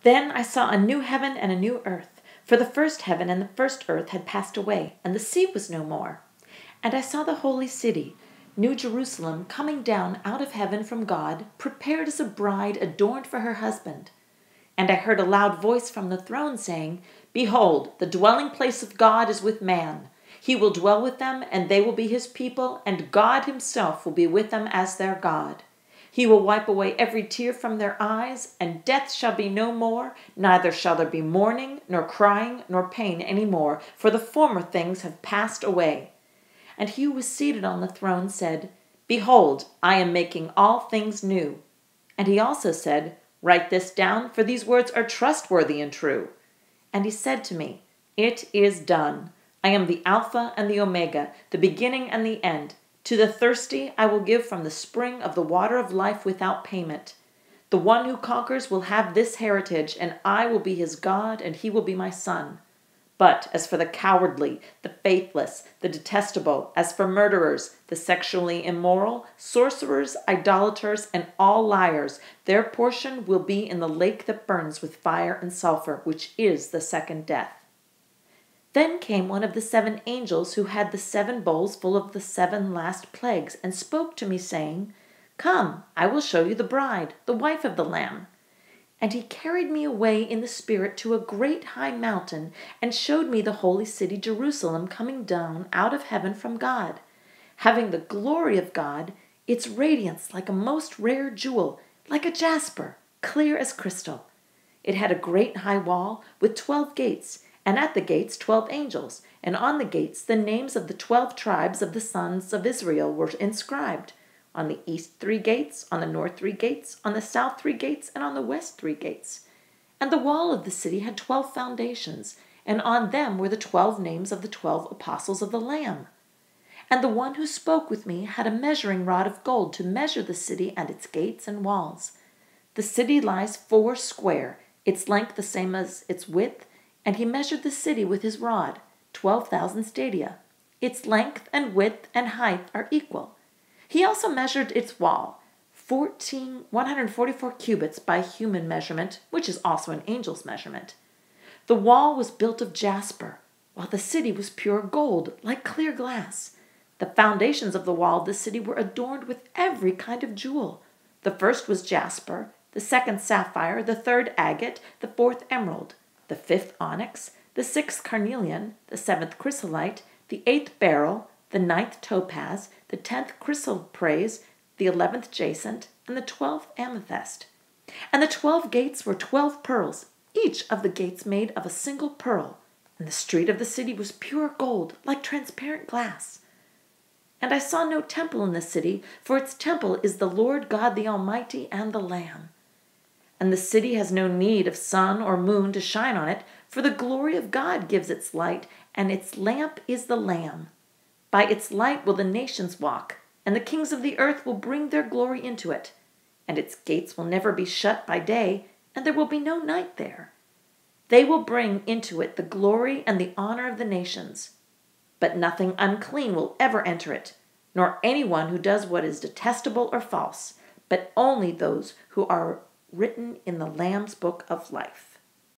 Then I saw a new heaven and a new earth, for the first heaven and the first earth had passed away, and the sea was no more. And I saw the holy city, New Jerusalem, coming down out of heaven from God, prepared as a bride adorned for her husband. And I heard a loud voice from the throne saying, Behold, the dwelling place of God is with man. He will dwell with them, and they will be his people, and God himself will be with them as their God. He will wipe away every tear from their eyes, and death shall be no more, neither shall there be mourning, nor crying, nor pain any more, for the former things have passed away. And he who was seated on the throne said, Behold, I am making all things new. And he also said, Write this down, for these words are trustworthy and true. And he said to me, It is done. I am the Alpha and the Omega, the beginning and the end. To the thirsty I will give from the spring of the water of life without payment. The one who conquers will have this heritage, and I will be his God, and he will be my son. But as for the cowardly, the faithless, the detestable, as for murderers, the sexually immoral, sorcerers, idolaters, and all liars, their portion will be in the lake that burns with fire and sulfur, which is the second death. Then came one of the 7 angels who had the 7 bowls full of the 7 last plagues, and spoke to me, saying, Come, I will show you the bride, the wife of the Lamb. And he carried me away in the Spirit to a great high mountain, and showed me the holy city Jerusalem coming down out of heaven from God, having the glory of God, its radiance like a most rare jewel, like a jasper, clear as crystal. It had a great high wall with 12 gates, and at the gates 12 angels, and on the gates the names of the 12 tribes of the sons of Israel were inscribed. On the east 3 gates, on the north 3 gates, on the south 3 gates, and on the west 3 gates. And the wall of the city had 12 foundations, and on them were the 12 names of the 12 apostles of the Lamb. And the one who spoke with me had a measuring rod of gold to measure the city and its gates and walls. The city lies 4 square, its length the same as its width, and he measured the city with his rod, 12,000 stadia. Its length and width and height are equal. He also measured its wall, 144 cubits by human measurement, which is also an angel's measurement. The wall was built of jasper, while the city was pure gold, like clear glass. The foundations of the wall of the city were adorned with every kind of jewel. The first was jasper, the second sapphire, the third agate, the fourth emerald, the fifth onyx, the sixth carnelian, the seventh chrysolite, the eighth beryl, the 9th topaz, the 10th chrysoprase, the 11th jacinth, and the 12th amethyst. And the 12 gates were 12 pearls, each of the gates made of a single pearl. And the street of the city was pure gold, like transparent glass. And I saw no temple in the city, for its temple is the Lord God the Almighty and the Lamb. And the city has no need of sun or moon to shine on it, for the glory of God gives its light, and its lamp is the Lamb. By its light will the nations walk, and the kings of the earth will bring their glory into it. And its gates will never be shut by day, and there will be no night there. They will bring into it the glory and the honor of the nations. But nothing unclean will ever enter it, nor anyone who does what is detestable or false, but only those who are written in the Lamb's book of life.